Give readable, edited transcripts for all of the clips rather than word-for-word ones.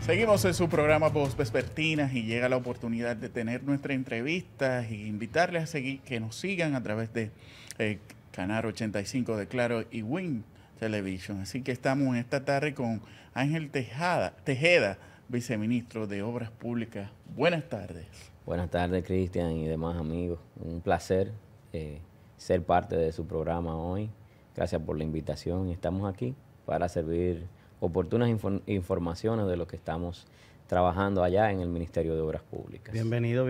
Seguimos en su programa Voz Vespertinas y llega la oportunidad de tener nuestra entrevista e invitarles a seguir, que nos sigan a través de Canal 85 de Claro y Win Television. Así que estamos en esta tarde con Ángel Tejeda, viceministro de Obras Públicas. Buenas tardes. Buenas tardes, Cristian y demás amigos. Un placer ser parte de su programa hoy. Gracias por la invitación. Estamos aquí para servir oportunas informaciones de lo que estamos trabajando allá en el Ministerio de Obras Públicas. Bienvenido.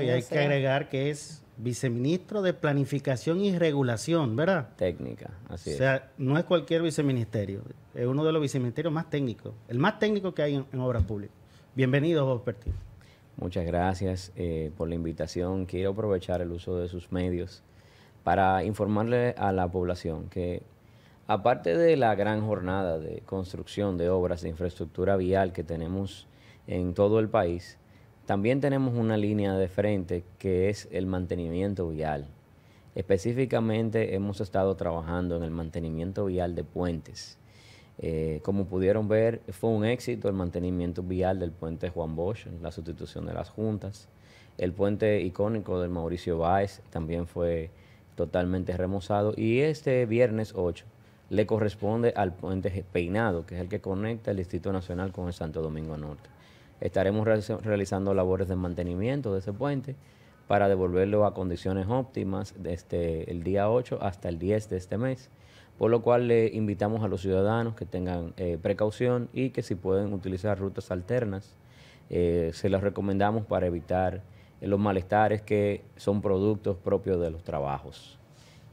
Y hay que agregar que es viceministro de Planificación y Regulación, ¿verdad? Técnica, así es. O sea, no es cualquier viceministerio, es uno de los viceministerios más técnicos, el más técnico que hay en Obras Públicas. Bienvenido, José Pertín. Muchas gracias por la invitación. Quiero aprovechar el uso de sus medios para informarle a la población que aparte de la gran jornada de construcción de obras de infraestructura vial que tenemos en todo el país, también tenemos una línea de frente que es el mantenimiento vial. Específicamente hemos estado trabajando en el mantenimiento vial de puentes. Como pudieron ver, fue un éxito el mantenimiento vial del puente Juan Bosch, la sustitución de las juntas. El puente icónico del Mauricio Báez también fue totalmente remozado y este viernes 8 le corresponde al puente Peinado, que es el que conecta el Distrito Nacional con el Santo Domingo Norte. Estaremos realizando labores de mantenimiento de ese puente para devolverlo a condiciones óptimas desde el día 8 hasta el 10 de este mes, por lo cual le invitamos a los ciudadanos que tengan precaución y que si pueden utilizar rutas alternas, se las recomendamos para evitar los malestares que son productos propios de los trabajos.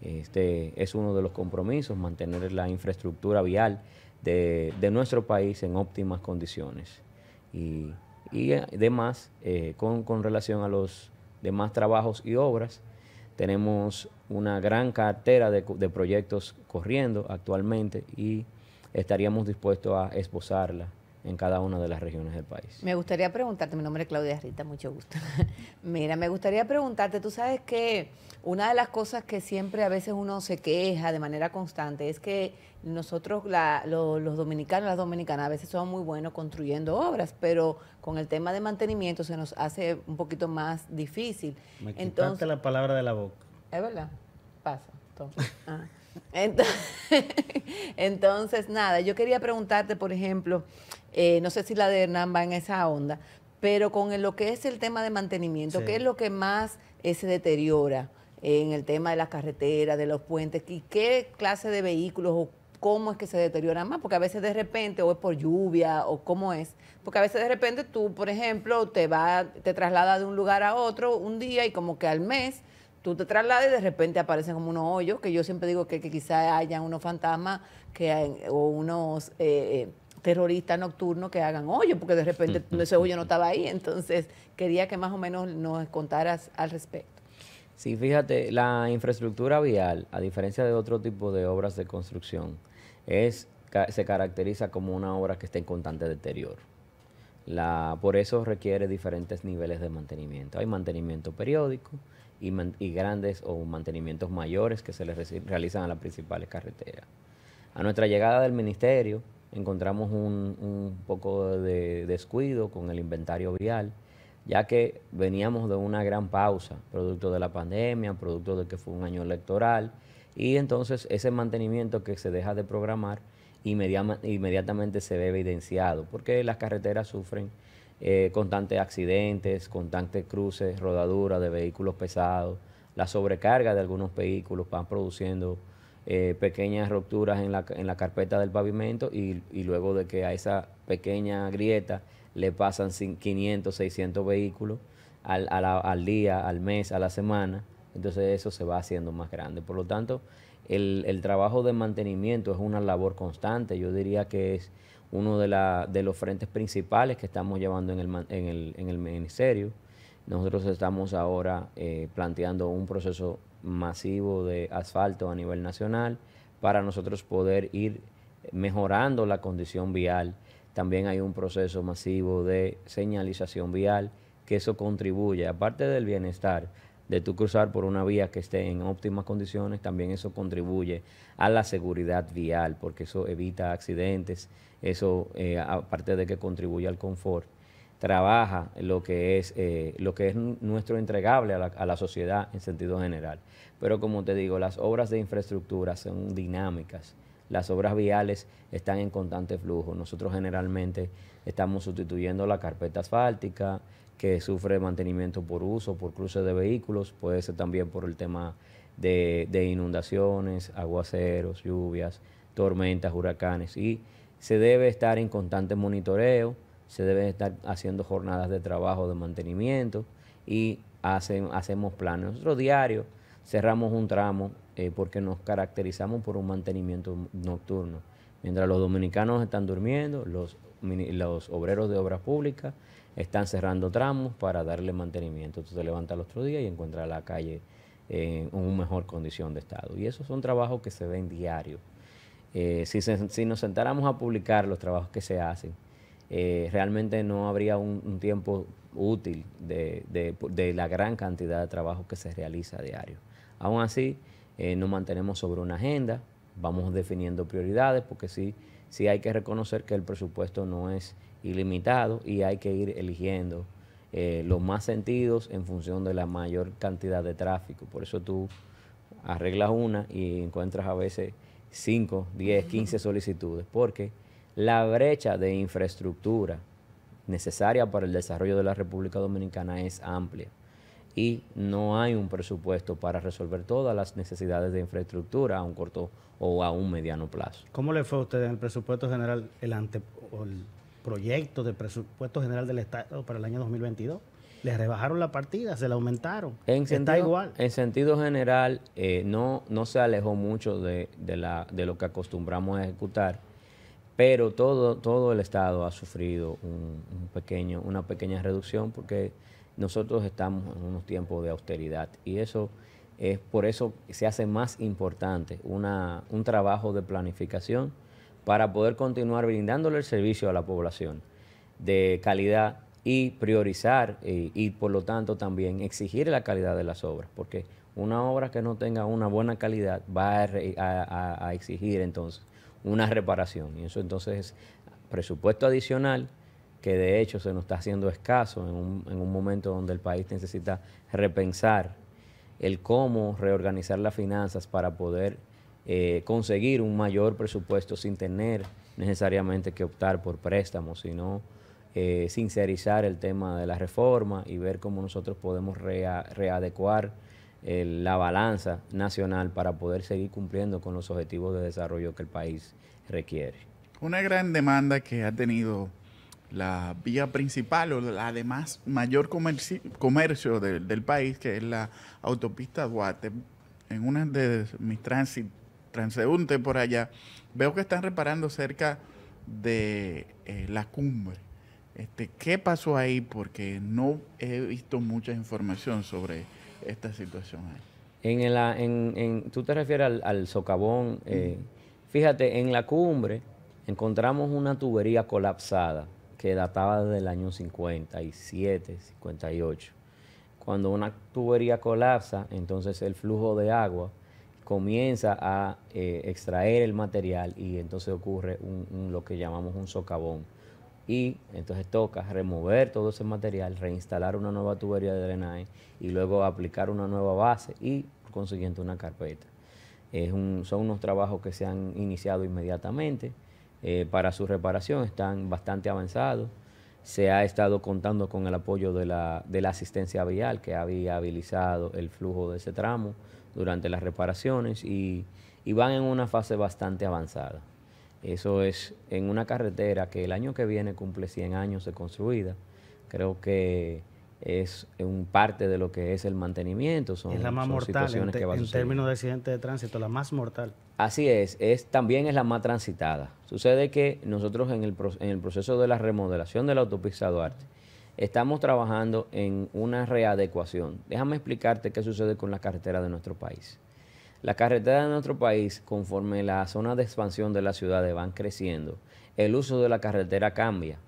Este es uno de los compromisos, mantener la infraestructura vial de nuestro país en óptimas condiciones. Y además, con relación a los demás trabajos y obras, tenemos una gran cartera de proyectos corriendo actualmente y estaríamos dispuestos a esbozarla en cada una de las regiones del país. Me gustaría preguntarte, mi nombre es Claudia Rita, mucho gusto. Mira, me gustaría preguntarte, tú sabes que una de las cosas que siempre a veces uno se queja de manera constante es que nosotros, los dominicanos, las dominicanas, a veces somos muy buenos construyendo obras, pero con el tema de mantenimiento se nos hace un poquito más difícil. Me quitaste la palabra de la boca. Es verdad, pasa. Entonces, nada, yo quería preguntarte, por ejemplo, no sé si la de Hernán va en esa onda, pero con lo que es el tema de mantenimiento, sí, ¿qué es lo que más se deteriora en el tema de las carreteras, de los puentes? ¿Y qué clase de vehículos o cómo es que se deterioran más? Porque a veces de repente, o es por lluvia, o cómo es. Porque a veces de repente tú, por ejemplo, te trasladas de un lugar a otro un día y como que al mes tú te trasladas y de repente aparecen como unos hoyos, que yo siempre digo que quizás hayan unos fantasmas o unos terroristas nocturnos que hagan hoyos, porque de repente ese hoyo no estaba ahí. Entonces, quería que más o menos nos contaras al respecto. Sí, fíjate, la infraestructura vial, a diferencia de otro tipo de obras de construcción, se caracteriza como una obra que está en constante deterioro. Por eso requiere diferentes niveles de mantenimiento. Hay mantenimiento periódico y grandes o mantenimientos mayores que se les realizan a las principales carreteras. A nuestra llegada del ministerio encontramos un poco de descuido con el inventario vial, ya que veníamos de una gran pausa, producto de la pandemia, producto de que fue un año electoral, y entonces ese mantenimiento que se deja de programar inmediatamente se ve evidenciado, porque las carreteras sufren constantes accidentes, constantes cruces, rodaduras de vehículos pesados, la sobrecarga de algunos vehículos van produciendo pequeñas rupturas en la carpeta del pavimento y luego de que a esa pequeña grieta le pasan 500, 600 vehículos al día, al mes, a la semana, entonces eso se va haciendo más grande. Por lo tanto, el trabajo de mantenimiento es una labor constante. Yo diría que es uno de los frentes principales que estamos llevando en el ministerio. Nosotros estamos ahora planteando un proceso masivo de asfalto a nivel nacional para nosotros poder ir mejorando la condición vial. También hay un proceso masivo de señalización vial, que eso contribuye, aparte del bienestar, de tú cruzar por una vía que esté en óptimas condiciones, también eso contribuye a la seguridad vial, porque eso evita accidentes, eso aparte de que contribuye al confort, trabaja lo que es nuestro entregable a la sociedad en sentido general. Pero como te digo, las obras de infraestructura son dinámicas. Las obras viales están en constante flujo. Nosotros generalmente estamos sustituyendo la carpeta asfáltica que sufre mantenimiento por uso, por cruce de vehículos, puede ser también por el tema de inundaciones, aguaceros, lluvias, tormentas, huracanes. Y se debe estar en constante monitoreo, se deben estar haciendo jornadas de trabajo de mantenimiento y hacemos planes. Nosotros diario cerramos un tramo porque nos caracterizamos por un mantenimiento nocturno. Mientras los dominicanos están durmiendo, los obreros de obras públicas están cerrando tramos para darle mantenimiento. Entonces te levantas al otro día y encuentras la calle en una mejor condición de estado. Y esos son trabajos que se ven diario. Si nos sentáramos a publicar los trabajos que se hacen, realmente no habría un tiempo útil de la gran cantidad de trabajo que se realiza a diario. Aún así, nos mantenemos sobre una agenda, vamos definiendo prioridades, porque sí hay que reconocer que el presupuesto no es ilimitado y hay que ir eligiendo los más sentidos en función de la mayor cantidad de tráfico. Por eso tú arreglas una y encuentras a veces 5, 10, 15 solicitudes, porque la brecha de infraestructura necesaria para el desarrollo de la República Dominicana es amplia y no hay un presupuesto para resolver todas las necesidades de infraestructura a un corto o a un mediano plazo. ¿Cómo le fue a usted en el presupuesto general, el proyecto de presupuesto general del Estado para el año 2022? ¿Le rebajaron la partida? ¿Se la aumentaron? ¿Está igual? En sentido general, no se alejó mucho de lo que acostumbramos a ejecutar, pero todo el Estado ha sufrido una pequeña reducción porque nosotros estamos en unos tiempos de austeridad y eso es por eso se hace más importante un trabajo de planificación para poder continuar brindándole el servicio a la población de calidad y priorizar y por lo tanto también exigir la calidad de las obras, porque una obra que no tenga una buena calidad va a exigir entonces una reparación y eso entonces es presupuesto adicional que de hecho se nos está haciendo escaso en un momento donde el país necesita repensar el cómo reorganizar las finanzas para poder conseguir un mayor presupuesto sin tener necesariamente que optar por préstamos, sino sincerizar el tema de la reforma y ver cómo nosotros podemos readecuar la balanza nacional para poder seguir cumpliendo con los objetivos de desarrollo que el país requiere. Una gran demanda que ha tenido la vía principal o la de mayor comercio del país, que es la autopista Duarte. En una de mis transeúntes por allá, veo que están reparando cerca de la cumbre. ¿Qué pasó ahí? Porque no he visto mucha información sobre esta situación ahí. Tú te refieres al socavón. Fíjate, en la cumbre encontramos una tubería colapsada que databa desde el año 57, 58. Cuando una tubería colapsa, entonces el flujo de agua comienza a extraer el material y entonces ocurre lo que llamamos un socavón. Y entonces toca remover todo ese material, reinstalar una nueva tubería de drenaje y luego aplicar una nueva base y, por consiguiente, una carpeta. Son unos trabajos que se han iniciado inmediatamente. Para su reparación están bastante avanzados. Se ha estado contando con el apoyo de la asistencia vial que ha viabilizado el flujo de ese tramo durante las reparaciones y van en una fase bastante avanzada. Eso es en una carretera que el año que viene cumple 100 años de construida. Creo que es un parte de lo que es el mantenimiento. Es la más mortal en términos de accidentes de tránsito, la más mortal. Así también es la más transitada. Sucede que nosotros en el proceso de la remodelación de la autopista Duarte estamos trabajando en una readecuación. Déjame explicarte qué sucede con las carreteras de nuestro país. Las carreteras de nuestro país, conforme las zonas de expansión de las ciudades van creciendo, el uso de la carretera cambia.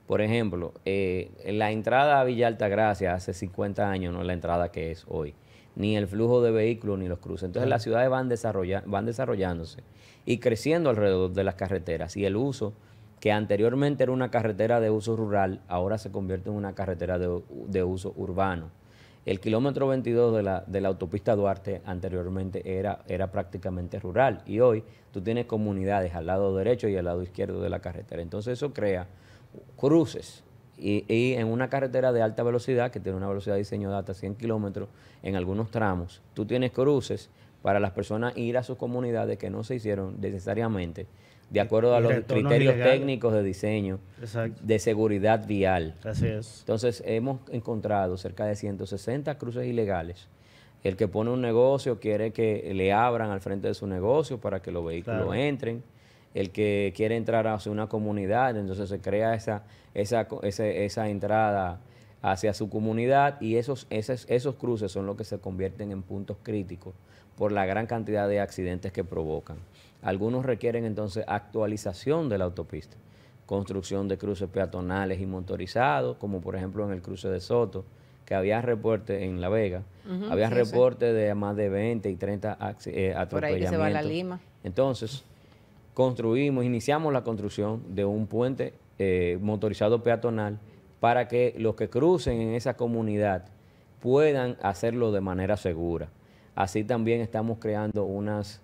Por ejemplo, la entrada a Villa Altagracia hace 50 años no es la entrada que es hoy. ni el flujo de vehículos, ni los cruces. Entonces las ciudades van desarrollándose y creciendo alrededor de las carreteras, y el uso, que anteriormente era una carretera de uso rural, ahora se convierte en una carretera de uso urbano. El kilómetro 22 de la autopista Duarte anteriormente era prácticamente rural, y hoy tú tienes comunidades al lado derecho y al lado izquierdo de la carretera. Entonces eso crea cruces, y en una carretera de alta velocidad, que tiene una velocidad de diseño de hasta 100 kilómetros en algunos tramos, tú tienes cruces para las personas ir a sus comunidades que no se hicieron necesariamente de acuerdo a los criterios técnicos de diseño, de seguridad vial. Así es. Entonces hemos encontrado cerca de 160 cruces ilegales. El que pone un negocio quiere que le abran al frente de su negocio para que los vehículos entren. El que quiere entrar hacia una comunidad, entonces se crea esa entrada hacia su comunidad, y esos cruces son los que se convierten en puntos críticos por la gran cantidad de accidentes que provocan. Algunos requieren entonces actualización de la autopista, construcción de cruces peatonales y motorizados, como por ejemplo en el cruce de Soto, que había reportes en La Vega, había reportes de más de 20 y 30 atropellamientos. Por ahí que se va a La Lima. Entonces, iniciamos la construcción de un puente motorizado peatonal para que los que crucen en esa comunidad puedan hacerlo de manera segura. Así también estamos creando unas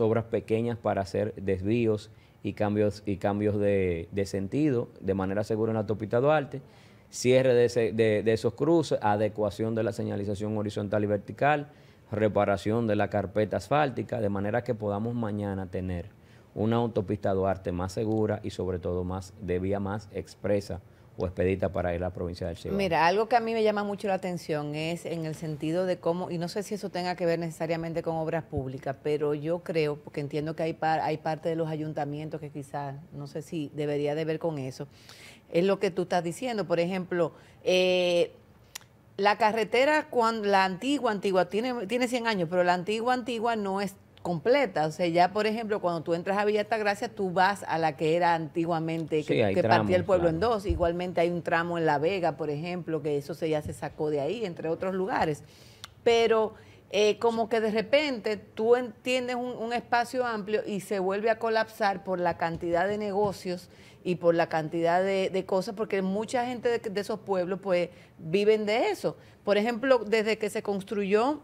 obras pequeñas para hacer desvíos y cambios de sentido de manera segura en la autopista Duarte, cierre de esos cruces, adecuación de la señalización horizontal y vertical, reparación de la carpeta asfáltica, de manera que podamos mañana tener una autopista Duarte más segura y sobre todo de vía más expresa o expedita para ir a la provincia del Cibao. Mira, algo que a mí me llama mucho la atención es en el sentido de cómo, y no sé si eso tenga que ver necesariamente con obras públicas, pero yo creo, porque entiendo que hay parte de los ayuntamientos que quizás, no sé si debería de ver con eso, es lo que tú estás diciendo. Por ejemplo, la carretera, la antigua tiene 100 años, pero la antigua no es completa. O sea, ya por ejemplo, cuando tú entras a Villa Altagracia, tú vas a la que era antiguamente, que partía el pueblo en dos. Igualmente hay un tramo en La Vega, por ejemplo, que eso ya se sacó de ahí, entre otros lugares. Pero como que de repente tú entiendes un espacio amplio y se vuelve a colapsar por la cantidad de negocios y por la cantidad de cosas, porque mucha gente de esos pueblos pues viven de eso. Por ejemplo, desde que se construyó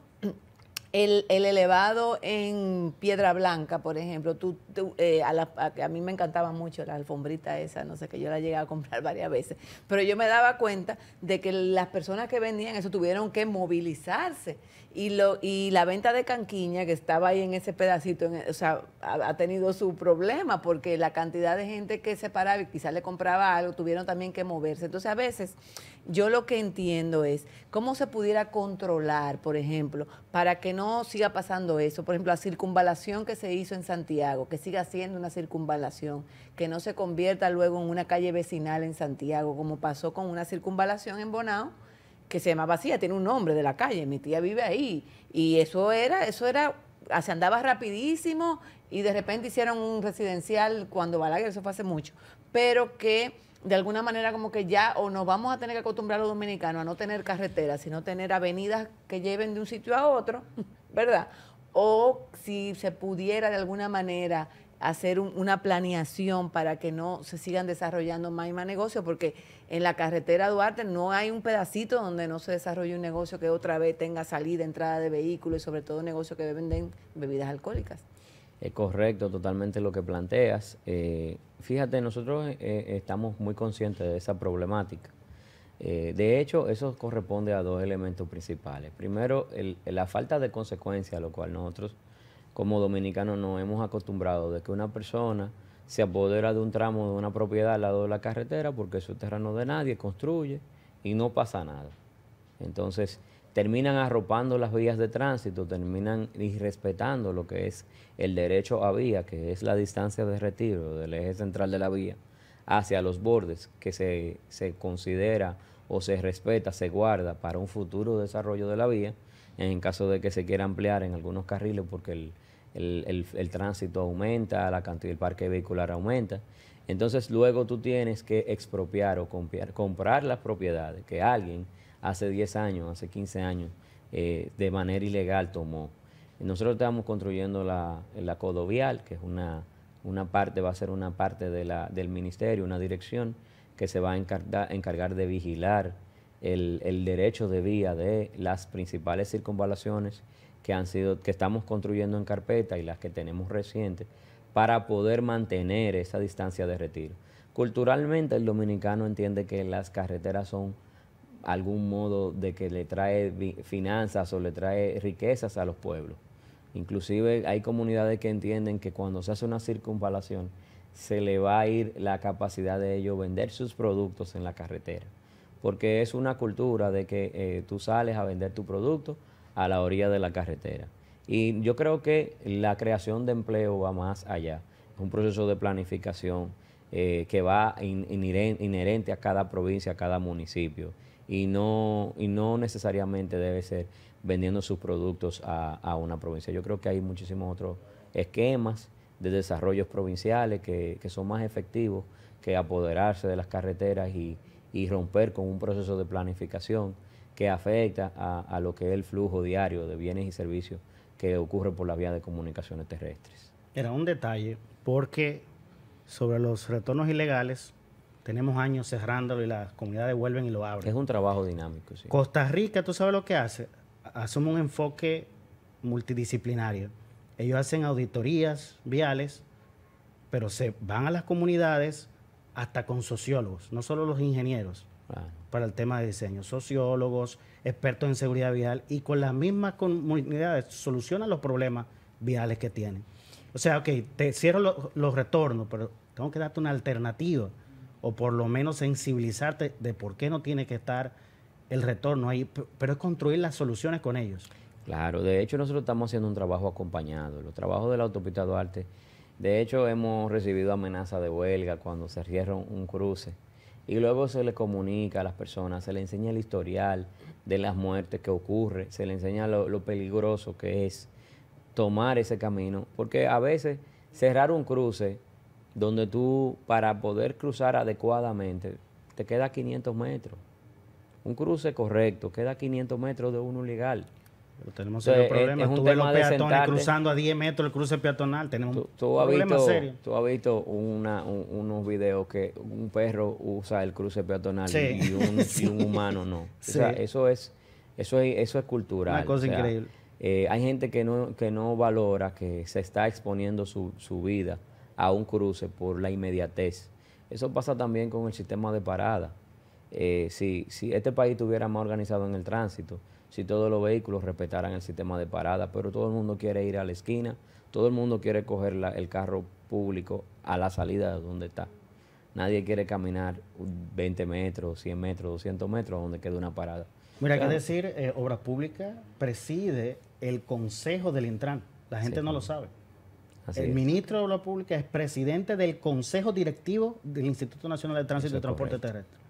el elevado en Piedra Blanca, por ejemplo, a mí me encantaba mucho la alfombrita esa, no sé, que yo la llegué a comprar varias veces, pero yo me daba cuenta de que las personas que vendían eso tuvieron que movilizarse, y la venta de canquiña que estaba ahí en ese pedacito, o sea, ha tenido su problema, porque la cantidad de gente que se paraba y quizás le compraba algo, tuvieron también que moverse. Entonces, a veces, yo lo que entiendo es cómo se pudiera controlar, por ejemplo, para que no siga pasando eso. Por ejemplo, la circunvalación que se hizo en Santiago, que siga siendo una circunvalación, que no se convierta luego en una calle vecinal en Santiago, como pasó con una circunvalación en Bonao, que se llama Vacía, tiene un nombre de la calle, mi tía vive ahí, y eso era, se andaba rapidísimo, y de repente hicieron un residencial cuando Balaguer, eso fue hace mucho, pero que de alguna manera como que ya o nos vamos a tener que acostumbrar a los dominicanos a no tener carreteras, sino tener avenidas que lleven de un sitio a otro, ¿verdad? O si se pudiera de alguna manera hacer una planeación para que no se sigan desarrollando más y más negocios, porque en la carretera Duarte no hay un pedacito donde no se desarrolle un negocio que otra vez tenga salida, entrada de vehículos, y sobre todo negocios que venden bebidas alcohólicas. Es correcto totalmente lo que planteas. Fíjate, nosotros estamos muy conscientes de esa problemática. De hecho, eso corresponde a dos elementos principales. Primero, la falta de consecuencia, a lo cual nosotros como dominicanos nos hemos acostumbrado de que una persona se apodera de un tramo de una propiedad al lado de la carretera porque es terreno de nadie, construye y no pasa nada. Entonces, terminan arropando las vías de tránsito, terminan irrespetando lo que es el derecho a vía, que es la distancia de retiro del eje central de la vía hacia los bordes, que se considera o se respeta, se guarda para un futuro desarrollo de la vía, en caso de que se quiera ampliar en algunos carriles porque el tránsito aumenta, la cantidad del parque vehicular aumenta. Entonces luego tú tienes que expropiar o comprar las propiedades que alguien hace 10 años, hace 15 años de manera ilegal tomó. Nosotros estamos construyendo la Codovial, que es una parte, va a ser una parte del ministerio, una dirección que se va a encargar de vigilar el derecho de vía de las principales circunvalaciones que estamos construyendo en carpeta y las que tenemos recientes, para poder mantener esa distancia de retiro. Culturalmente el dominicano entiende que las carreteras son algún modo de que le trae finanzas o le trae riquezas a los pueblos. Inclusive hay comunidades que entienden que cuando se hace una circunvalación se le va a ir la capacidad de ellos vender sus productos en la carretera, porque es una cultura de que tú sales a vender tu producto a la orilla de la carretera. Y yo creo que la creación de empleo va más allá. Es un proceso de planificación que va inherente a cada provincia, a cada municipio. Y no necesariamente debe ser vendiendo sus productos a una provincia. Yo creo que hay muchísimos otros esquemas de desarrollos provinciales que son más efectivos que apoderarse de las carreteras y romper con un proceso de planificación que afecta a lo que es el flujo diario de bienes y servicios que ocurre por la vía de comunicaciones terrestres. Era un detalle, porque sobre los retornos ilegales tenemos años cerrándolo y las comunidades vuelven y lo abren. Es un trabajo dinámico, sí. Costa Rica, ¿tú sabes lo que hace? Asume un enfoque multidisciplinario. Ellos hacen auditorías viales, pero se van a las comunidades hasta con sociólogos, no solo los ingenieros, para el tema de diseño, sociólogos, expertos en seguridad vial, y con las mismas comunidades solucionan los problemas viales que tienen. O sea, ok, te cierro los retornos, pero tengo que darte una alternativa, o por lo menos sensibilizarte de por qué no tiene que estar el retorno ahí, pero es construir las soluciones con ellos. Claro, de hecho nosotros estamos haciendo un trabajo acompañado. Los trabajos de la autopista Duarte, de hecho hemos recibido amenazas de huelga cuando se cierra un cruce, y luego se le comunica a las personas, se le enseña el historial de las muertes que ocurre, se le enseña lo peligroso que es tomar ese camino, porque a veces cerrar un cruce donde tú, para poder cruzar adecuadamente, te queda 500 metros. Un cruce correcto queda 500 metros de uno ilegal. Pero tenemos el problema. Tú ves los peatones cruzando a 10 metros el cruce peatonal. Tenemos un problema serio. Tú has visto unos videos que un perro usa el cruce peatonal, sí, y un humano no. Sí. O sea, eso es cultural. Una cosa increíble. Hay gente que no valora que se está exponiendo su vida a un cruce por la inmediatez. Eso pasa también con el sistema de parada. Si este país estuviera más organizado en el tránsito, si todos los vehículos respetaran el sistema de parada, pero todo el mundo quiere ir a la esquina, todo el mundo quiere coger el carro público a la salida de donde está. Nadie quiere caminar 20 metros, 100 metros, 200 metros a donde quede una parada. Mira, hay que decir, Obras Públicas preside el Consejo del Intran. La gente no lo sabe. El ministro de Obras Públicas es presidente del Consejo Directivo del Instituto Nacional de Tránsito y Transporte Terrestre.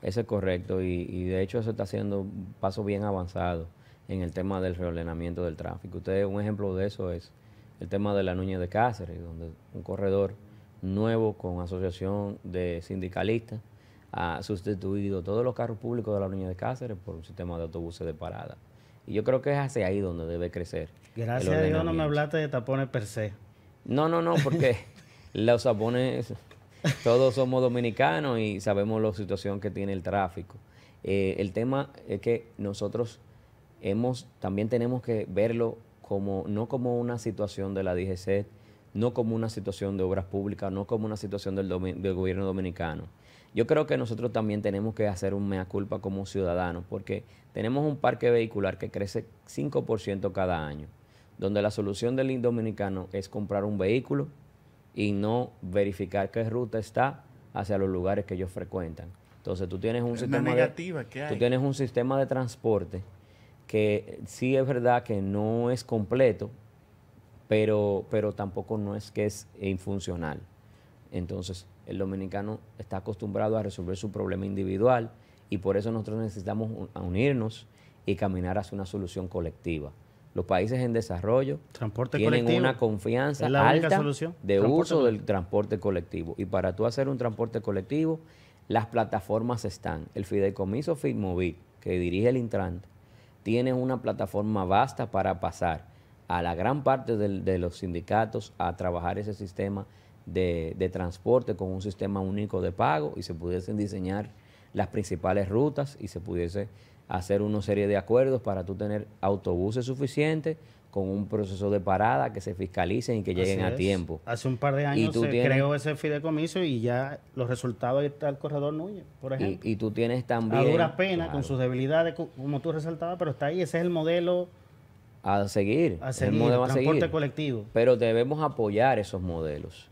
Eso es correcto, y de hecho se está haciendo un paso bien avanzado en el tema del reordenamiento del tráfico. Un ejemplo de eso es el tema de la Núñez de Cáceres, donde un corredor nuevo con asociación de sindicalistas ha sustituido todos los carros públicos de la Núñez de Cáceres por un sistema de autobuses de parada. Y yo creo que es hacia ahí donde debe crecer. Gracias a Dios no me hablaste de tapones per se. No, porque los tapones... Todos somos dominicanos y sabemos la situación que tiene el tráfico. El tema es que nosotros también tenemos que verlo no como una situación de la DGC, no como una situación de obras públicas, no como una situación del gobierno dominicano. Yo creo que nosotros también tenemos que hacer un mea culpa como ciudadanos, porque tenemos un parque vehicular que crece 5% cada año, donde la solución del dominicano es comprar un vehículo y no verificar qué ruta está hacia los lugares que ellos frecuentan. Entonces tú tienes un sistema de transporte que sí es verdad que no es completo, pero tampoco no es que es infuncional. Entonces el dominicano está acostumbrado a resolver su problema individual, y por eso nosotros necesitamos unirnos y caminar hacia una solución colectiva. Los países en desarrollo tienen una confianza alta de uso del transporte colectivo. Y para tú hacer un transporte colectivo, las plataformas están. El fideicomiso Fitmovil, que dirige el Intran, tienes una plataforma vasta para pasar a la gran parte de los sindicatos a trabajar ese sistema de transporte con un sistema único de pago y se pudiesen diseñar las principales rutas y se pudiese hacer una serie de acuerdos para tú tener autobuses suficientes con un proceso de parada que se fiscalicen y que lleguen Así a es. tiempo. Hace un par de años se creó ese fideicomiso y ya los resultados, ahí está el corredor Núñez, por ejemplo. Y tú tienes también... A duras penas, claro, con sus debilidades, como tú resaltabas, pero está ahí, ese es el modelo a seguir, a es seguir, el modelo a transporte seguir. colectivo. Pero debemos apoyar esos modelos,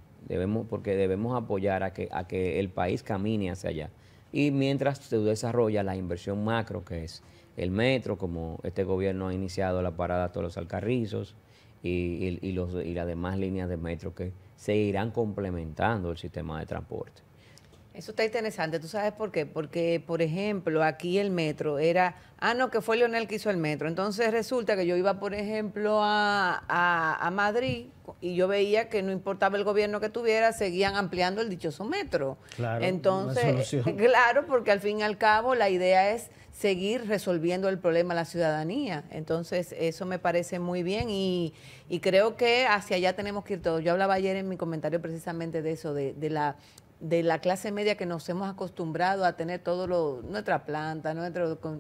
porque debemos apoyar a que el país camine hacia allá. Y mientras se desarrolla la inversión macro, que es el metro, como este gobierno ha iniciado la parada de todos los Alcarrizos y las demás líneas de metro que se irán complementando el sistema de transporte. Eso está interesante. ¿Tú sabes por qué? Porque, por ejemplo, aquí el metro era... no, que fue Leonel que hizo el metro. Entonces resulta que yo iba, por ejemplo, a Madrid y yo veía que no importaba el gobierno que tuviera, seguían ampliando el dichoso metro. Claro, entonces, una solución. claro, porque al fin y al cabo la idea es seguir resolviendo el problema a la ciudadanía. Entonces, eso me parece muy bien y creo que hacia allá tenemos que ir todos. Yo hablaba ayer en mi comentario precisamente de eso, de la clase media que nos hemos acostumbrado a tener nuestra planta,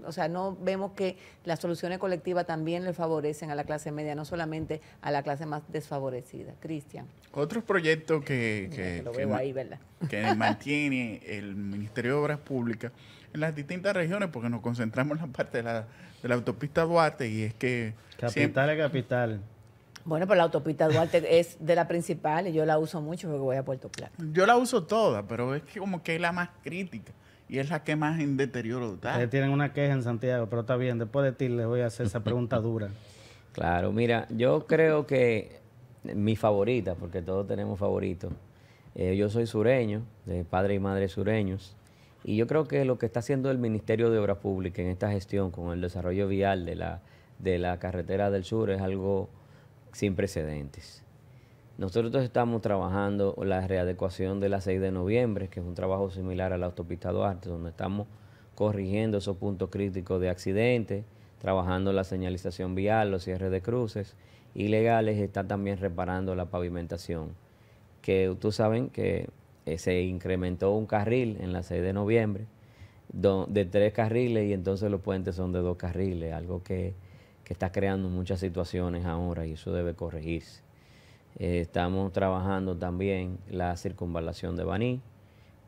o sea, no vemos que las soluciones colectivas también le favorecen a la clase media, no solamente a la clase más desfavorecida. Cristian. Otros proyectos que Lo veo ahí, ¿verdad? que mantiene el Ministerio de Obras Públicas en las distintas regiones, porque nos concentramos en la parte de la autopista Duarte y es que... Capital es capital. Bueno, pues la autopista Duarte es de las principales, yo la uso mucho porque voy a Puerto Plata. Yo la uso toda, pero es que como que es la más crítica y es la que más en deterioro está. Ustedes tienen una queja en Santiago, pero está bien, después de ti les voy a hacer esa pregunta dura. Claro, mira, yo creo que mi favorita, porque todos tenemos favoritos, yo soy sureño, de padre y madre sureños, y yo creo que lo que está haciendo el Ministerio de Obras Públicas en esta gestión con el desarrollo vial de la carretera del sur es algo sin precedentes. Nosotros estamos trabajando la readecuación de la 6 de noviembre, que es un trabajo similar a la autopista Duarte, donde estamos corrigiendo esos puntos críticos de accidentes, trabajando la señalización vial, los cierres de cruces, y legales está también reparando la pavimentación, que ustedes saben que se incrementó un carril en la 6 de noviembre, de 3 carriles, y entonces los puentes son de 2 carriles, algo que está creando muchas situaciones ahora y eso debe corregirse. Estamos trabajando también la circunvalación de Baní,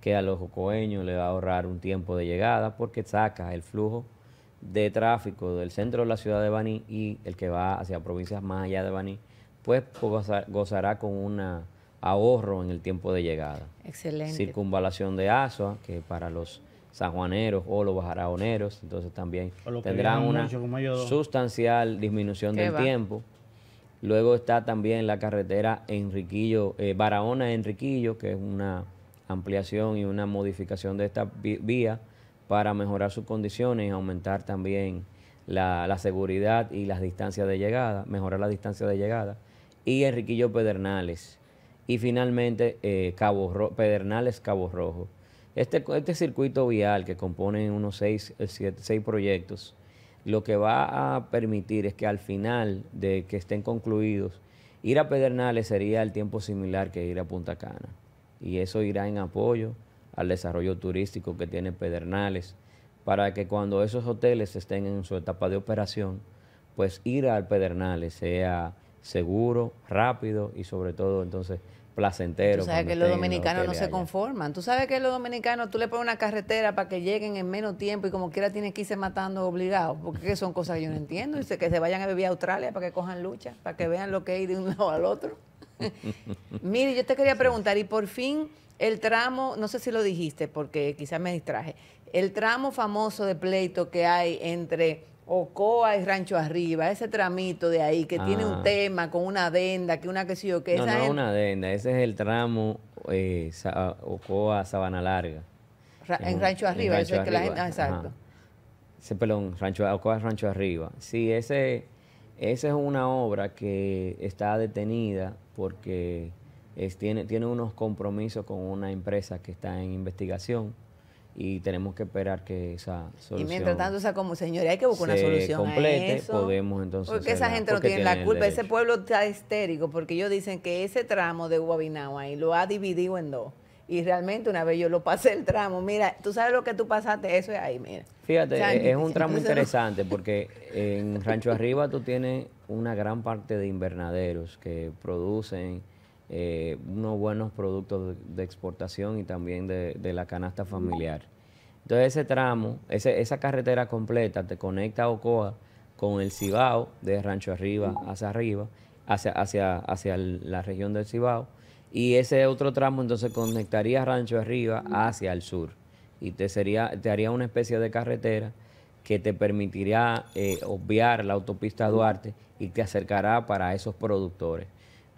que a los jocoeños le va a ahorrar un tiempo de llegada porque saca el flujo de tráfico del centro de la ciudad de Baní y el que va hacia provincias más allá de Baní, pues gozará con un ahorro en el tiempo de llegada. Excelente. Circunvalación de Azua, que para los sanjuaneros o los bajaraoneros, entonces también tendrán una sustancial disminución del tiempo. Luego está también la carretera Barahona-Enriquillo, que es una ampliación y una modificación de esta vía para mejorar sus condiciones y aumentar también la seguridad y las distancias de llegada, mejorar la distancia de llegada. Y Enriquillo-Pedernales. Y finalmente Pedernales-Cabo Rojo. Este circuito vial que compone unos 6 proyectos, lo que va a permitir es que al final de que estén concluidos, ir a Pedernales sería el tiempo similar que ir a Punta Cana. Y eso irá en apoyo al desarrollo turístico que tiene Pedernales, para que cuando esos hoteles estén en su etapa de operación, pues ir al Pedernales sea seguro, rápido y sobre todo entonces placentero. Tú sabes que los dominicanos no se conforman. Tú sabes que los dominicanos tú le pones una carretera para que lleguen en menos tiempo y como quiera tienes que irse matando obligados, porque son cosas que yo no entiendo. Dice que se vayan a vivir a Australia para que cojan lucha, para que vean lo que hay de un lado al otro. Mire, yo te quería preguntar, y por fin el tramo, no sé si lo dijiste porque quizás me distraje, el tramo famoso de pleito que hay entre Ocoa y Rancho Arriba, ese tramito de ahí que tiene un tema con una adenda, que una que sí o que no, esa no es una adenda, ese es el tramo Ocoa Sabana Larga. En Rancho Arriba, ese es que la gente, exacto. Perdón, Ocoa Rancho Arriba. Sí, esa es una obra que está detenida porque tiene unos compromisos con una empresa que está en investigación y tenemos que esperar que esa solución y mientras tanto, como señores, hay que buscar una se solución complete, a eso. podemos entonces Porque esa hacerla, gente no porque tiene la tienen el culpa. Ese derecho. pueblo está histérico porque ellos dicen que ese tramo de Guabinao ahí lo ha dividido en dos. Y realmente una vez yo lo pasé el tramo, mira, tú sabes lo que tú pasaste, eso es ahí, mira. Fíjate, O sea, es un tramo entonces, interesante porque en Rancho Arriba tú tienes una gran parte de invernaderos que producen unos buenos productos de exportación y también de la canasta familiar. Entonces ese tramo, esa carretera completa te conecta a Ocoa con el Cibao, de Rancho Arriba, hacia la región del Cibao, y ese otro tramo entonces conectaría Rancho Arriba hacia el sur y te haría una especie de carretera que te permitiría obviar la autopista Duarte y te acercará para esos productores.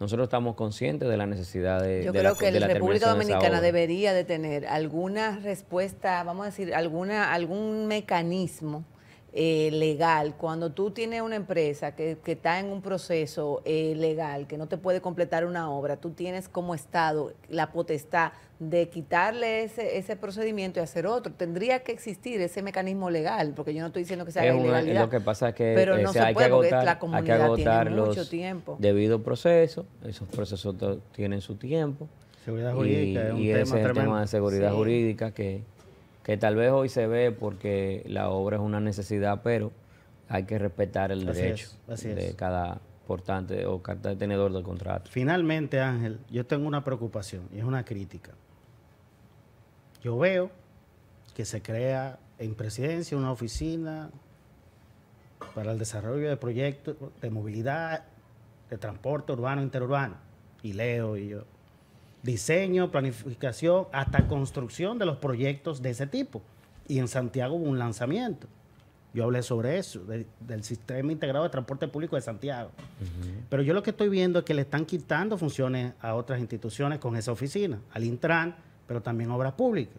Nosotros estamos conscientes de la necesidad yo de creo que de la República terminación de esa Dominicana obra. debería de tener alguna respuesta, vamos a decir, algún mecanismo legal. Cuando tú tienes una empresa que está en un proceso legal, que no te puede completar una obra, tú tienes como Estado la potestad de quitarle ese procedimiento y hacer otro. Tendría que existir ese mecanismo legal, porque yo no estoy diciendo que sea ilegalidad. Lo que pasa es que pero no se hay puede que porque la hay que comunidad agotar tiene mucho los tiempo. debidos procesos, esos procesos tienen su tiempo. Seguridad jurídica es un y tema ese es el tremendo. tema de seguridad Sí. jurídica que tal vez hoy se ve porque la obra es una necesidad, pero hay que respetar el Así derecho así de es. cada portante o cada tenedor del contrato. Finalmente, Ángel, yo tengo una preocupación y es una crítica. Yo veo que se crea en Presidencia una oficina para el desarrollo de proyectos de movilidad, de transporte urbano e interurbano. Y leo y yo. Diseño, planificación, hasta construcción de los proyectos de ese tipo. Y en Santiago hubo un lanzamiento. Yo hablé sobre eso, del Sistema Integrado de Transporte Público de Santiago. Pero yo lo que estoy viendo es que le están quitando funciones a otras instituciones con esa oficina, al Intran, pero también Obras Públicas.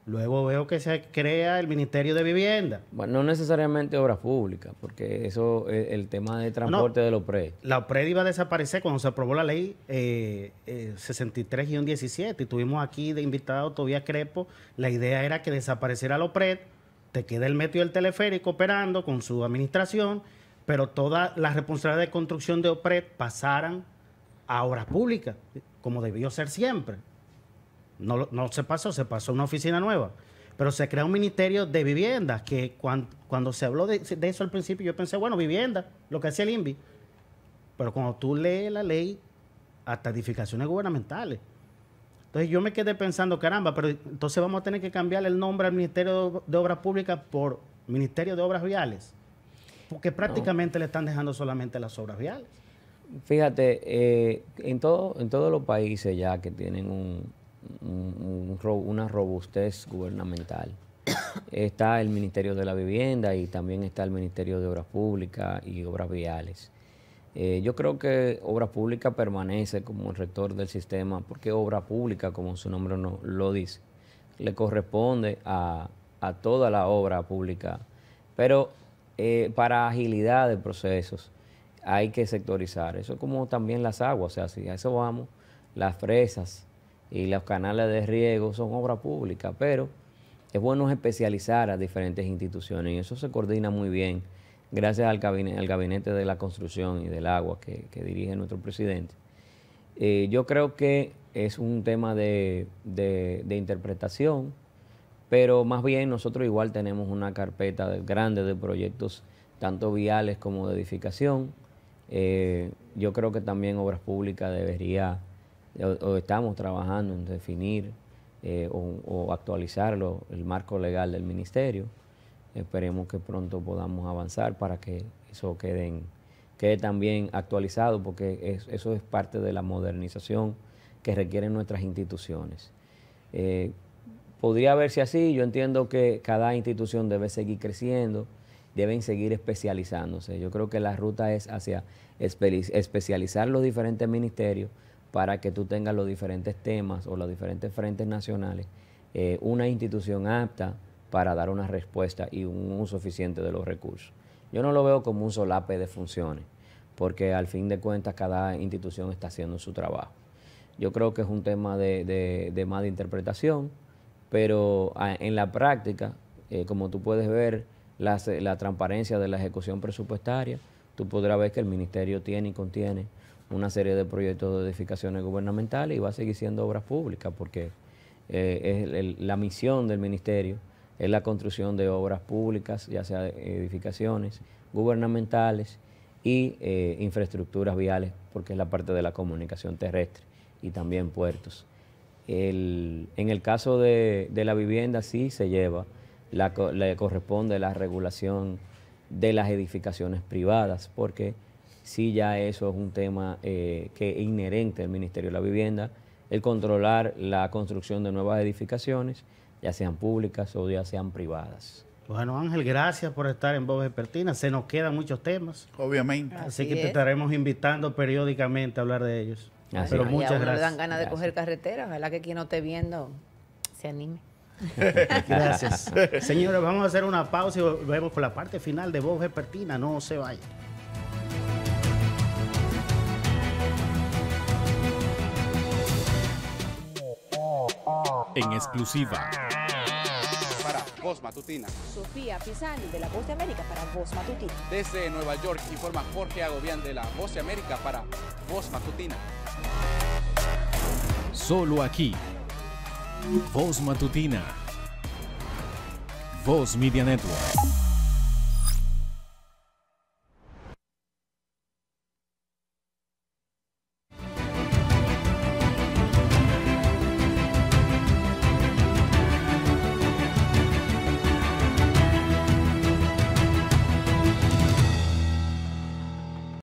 Luego veo que se crea el Ministerio de Vivienda. Bueno, no necesariamente obras públicas, porque eso es el tema de transporte de los PRE. La OPRED iba a desaparecer cuando se aprobó la ley 63-17 y tuvimos aquí de invitado todavía Crepo. La idea era que desapareciera la OPRED, te queda el metro y el teleférico operando con su administración, pero todas las responsabilidades de construcción de OPRED pasaran a obras públicas, como debió ser siempre. No se pasó a una oficina nueva. Pero se crea un ministerio de vivienda, que cuando se habló de eso al principio, yo pensé, bueno, vivienda, lo que hacía el INVI. Pero cuando tú lees la ley, hasta edificaciones gubernamentales. Entonces yo me quedé pensando, caramba, pero entonces vamos a tener que cambiarle el nombre al Ministerio de Obras Públicas por Ministerio de Obras Viales. Porque prácticamente le están dejando solamente las obras viales. Fíjate, en todos los países ya que tienen una robustez gubernamental, está el Ministerio de la Vivienda y también está el Ministerio de Obras Públicas y Obras Viales. Yo creo que Obras Públicas permanece como el rector del sistema, porque Obra Pública, como su nombre lo dice, le corresponde a toda la obra pública, pero para agilidad de procesos hay que sectorizar. Eso es como también las aguas, o sea, si a eso vamos, las presas y los canales de riego son obra pública, pero es bueno especializar a diferentes instituciones y eso se coordina muy bien gracias al gabinete de la construcción y del agua que dirige nuestro presidente. Yo creo que es un tema de interpretación, pero más bien nosotros igual tenemos una carpeta grande de proyectos, tanto viales como de edificación. Yo creo que también Obras Públicas debería, o estamos trabajando en definir o actualizar el marco legal del ministerio. Esperemos que pronto podamos avanzar para que eso quede también actualizado, porque eso es parte de la modernización que requieren nuestras instituciones. Podría verse así. Yo entiendo que cada institución debe seguir creciendo, deben seguir especializándose. Yo creo que la ruta es hacia especializar los diferentes ministerios para que tú tengas los diferentes temas o los diferentes frentes nacionales, una institución apta para dar una respuesta y un uso eficiente de los recursos. Yo no lo veo como un solape de funciones, porque al fin de cuentas cada institución está haciendo su trabajo. Yo creo que es un tema de más de interpretación pero en la práctica, como tú puedes ver, la transparencia de la ejecución presupuestaria, tú podrás ver que el ministerio tiene y contiene una serie de proyectos de edificaciones gubernamentales y va a seguir siendo obras públicas porque la misión del ministerio es la construcción de obras públicas, ya sea edificaciones gubernamentales y infraestructuras viales, porque es la parte de la comunicación terrestre y también puertos. En el caso de la vivienda sí se lleva, le corresponde la regulación de las edificaciones privadas, porque sí ya eso es un tema que es inherente al Ministerio de la Vivienda, el controlar la construcción de nuevas edificaciones, ya sean públicas o ya sean privadas. Bueno, Ángel, gracias por estar en Voz Vespertina. Se nos quedan muchos temas. Obviamente. Así que te estaremos invitando periódicamente a hablar de ellos. Pero muchas gracias. Le dan ganas de coger carretera. Ojalá que quien no esté viendo se anime. Gracias. Señores, vamos a hacer una pausa y volvemos por la parte final de Voz Vespertina. No se vayan. En exclusiva. Para Voz Matutina. Sofía Pisani de La Voz de América para Voz Matutina. Desde Nueva York informa Jorge Agobián de La Voz de América para Voz Matutina. Solo aquí. Voz Matutina. Voz Media Network.